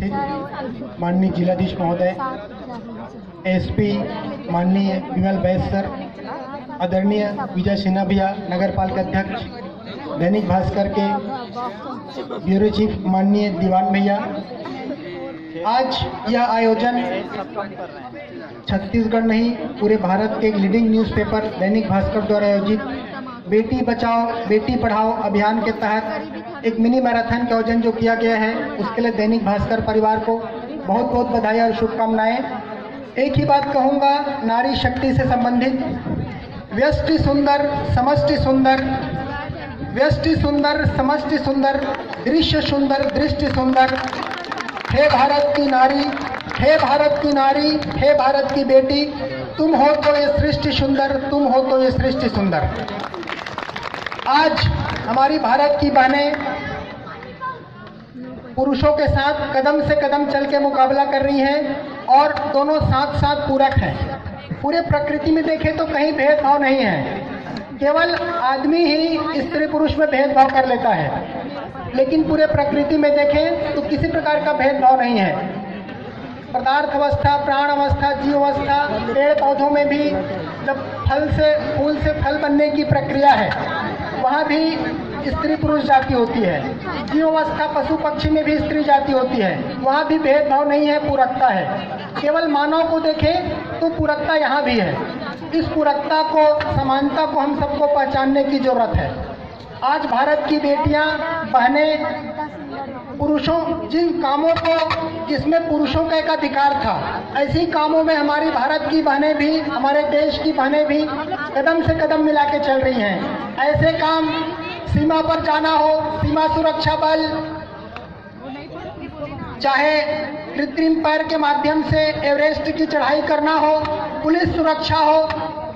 उपस्थित माननीय जिलाधीश महोदय, एसपी माननीय विमल बैस सर, आदरणीय विजय सिन्हा भैया नगर पालिका अध्यक्ष, दैनिक भास्कर के ब्यूरो चीफ माननीय दीवान भैया, आज यह आयोजन छत्तीसगढ़ नहीं पूरे भारत के एक लीडिंग न्यूज़पेपर दैनिक भास्कर द्वारा आयोजित बेटी बचाओ बेटी पढ़ाओ अभियान के तहत एक मिनी मैराथन का आयोजन जो किया गया है, उसके लिए दैनिक भास्कर परिवार को बहुत बहुत बधाई और शुभकामनाएं। एक ही बात कहूँगा, नारी शक्ति से संबंधित व्यष्टि सुंदर समष्टि सुंदर, व्यष्टि सुंदर समष्टि सुंदर, दृश्य सुंदर दृष्टि सुंदर। हे भारत की नारी, हे भारत की नारी, हे भारत की बेटी, तुम हो तो ये सृष्टि सुंदर, तुम हो तो ये सृष्टि सुंदर। आज हमारी भारत की बहनें पुरुषों के साथ कदम से कदम चल के मुकाबला कर रही हैं और दोनों साथ साथ पूरक हैं। पूरे प्रकृति में देखें तो कहीं भेदभाव नहीं है, केवल आदमी ही स्त्री पुरुष में भेदभाव कर लेता है, लेकिन पूरे प्रकृति में देखें तो किसी प्रकार का भेदभाव नहीं है। पदार्थ अवस्था, प्राण अवस्था, जीव अवस्था, पेड़ पौधों में भी जब फूल से फल बनने की प्रक्रिया है, वहाँ भी स्त्री पुरुष जाति होती है। जीव अवस्था पशु पक्षी में भी स्त्री जाति होती है, वहाँ भी भेदभाव नहीं है, पूरकता है। केवल मानव को देखें तो पूरकता यहाँ भी है। इस पूरकता को, समानता को हम सबको पहचानने की जरूरत है। आज भारत की बेटियां, बहनें पुरुषों जिन कामों को, जिसमें पुरुषों का एक अधिकार था, ऐसे कामों में हमारी भारत की बहनें भी, हमारे देश की बहनें भी कदम से कदम मिला के चल रही हैं। ऐसे काम सीमा पर जाना हो, सीमा सुरक्षा बल, चाहे कृत्रिम पैर के माध्यम से एवरेस्ट की चढ़ाई करना हो, पुलिस सुरक्षा हो,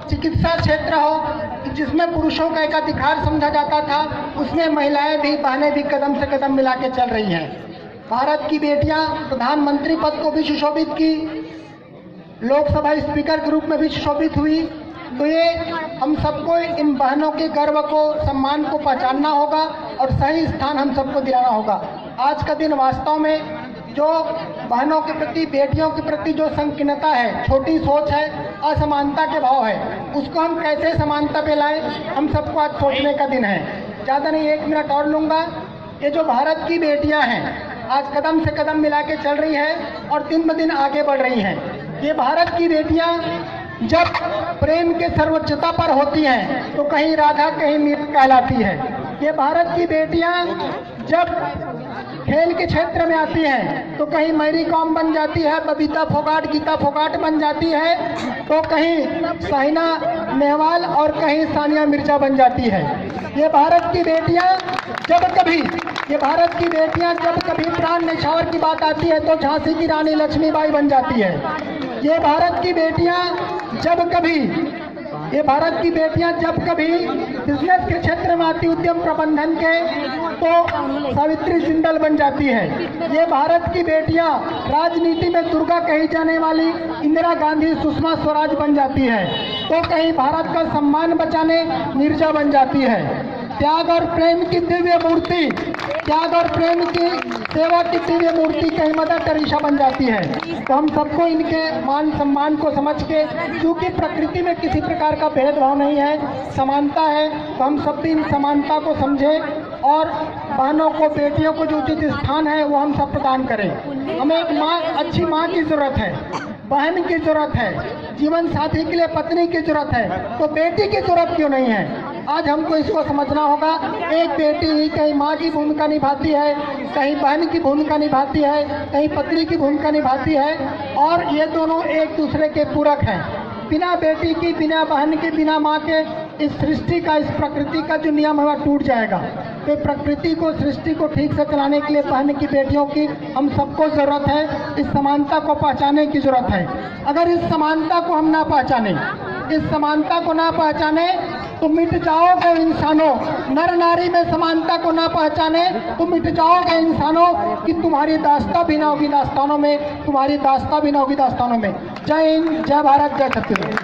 चिकित्सा क्षेत्र हो, जिसमें पुरुषों का एक अधिकार समझा जाता था, उसमें महिलाएं भी, बहनें भी कदम से कदम मिला के चल रही हैं। भारत की बेटियां प्रधानमंत्री पद को भी सुशोभित की, लोकसभा स्पीकर के रूप में भी सुशोभित हुई। तो ये हम सबको इन बहनों के गर्व को, सम्मान को पहचानना होगा और सही स्थान हम सबको दिलाना होगा। आज का दिन वास्तव में जो बहनों के प्रति, बेटियों के प्रति जो संकीर्णता है, छोटी सोच है, असमानता के भाव है, उसको हम कैसे समानता पे लाएं, हम सबको आज सोचने का दिन है। ज़्यादा नहीं, 1 मिनट और लूँगा। ये जो भारत की बेटियां हैं, आज कदम से कदम मिला के चल रही है और दिन ब दिन आगे बढ़ रही हैं। ये भारत की बेटियां जब प्रेम के सर्वोच्चता पर होती हैं तो कहीं राधा कहीं मीरा कहलाती है। ये भारत की बेटियां जब खेल के क्षेत्र में आती हैं तो कहीं मैरी कॉम बन जाती है, बबीता फोगाट, गीता फोगाट बन जाती है, तो कहीं साइना नेहवाल और कहीं सानिया मिर्जा बन जाती है। ये भारत की बेटियां जब कभी प्राण न्यौछावर की बात आती है तो झांसी की रानी लक्ष्मीबाई बन जाती है। ये भारत की बेटियां जब कभी बिजनेस के क्षेत्र में आती, उद्यम प्रबंधन के, तो सावित्री जिंदल बन जाती है। ये भारत की बेटियां राजनीति में दुर्गा कही जाने वाली इंदिरा गांधी, सुषमा स्वराज बन जाती है, तो कहीं भारत का सम्मान बचाने नीरजा बन जाती है। त्याग और प्रेम की दिव्य मूर्ति, त्याग और प्रेम की सेवा की दिव्य मूर्ति कहीं मदर टेरेसा बन जाती है। तो हम सबको इनके मान सम्मान को समझ के, क्योंकि प्रकृति में किसी प्रकार का भेदभाव नहीं है, समानता है, तो हम सब भी इन समानता को समझें और बहनों को, बेटियों को जो उचित स्थान है वो हम सब प्रदान करें। हमें एक माँ, अच्छी माँ की जरूरत है, बहन की जरूरत है, जीवन साथी के लिए पत्नी की जरूरत है, तो बेटी की जरूरत क्यों नहीं है? आज हमको इसको समझना होगा। एक बेटी ही कहीं माँ की भूमिका निभाती है, कहीं बहन की भूमिका निभाती है, कहीं पत्नी की भूमिका निभाती है, और ये दोनों एक दूसरे के पूरक हैं। बिना बेटी की, बिना बहन की, बिना माँ के इस सृष्टि का, इस प्रकृति का जो नियम है वह टूट जाएगा। तो प्रकृति को, सृष्टि को ठीक से चलाने के लिए बहन की, बेटियों की हम सबको जरूरत है। इस समानता को पहचानने की जरूरत है। अगर इस समानता को हम ना पहचाने, इस समानता को ना पहचाने तो मिट जाओगे इंसानों। नर नारी में समानता को ना पहचाने तो मिट जाओगे इंसानों, कि तुम्हारी दास्तां भी ना होगी दास्तानों में, तुम्हारी दास्तां भी ना होगी दास्तानों में। जय हिंद, जय भारत, जय छत्तीसगढ़।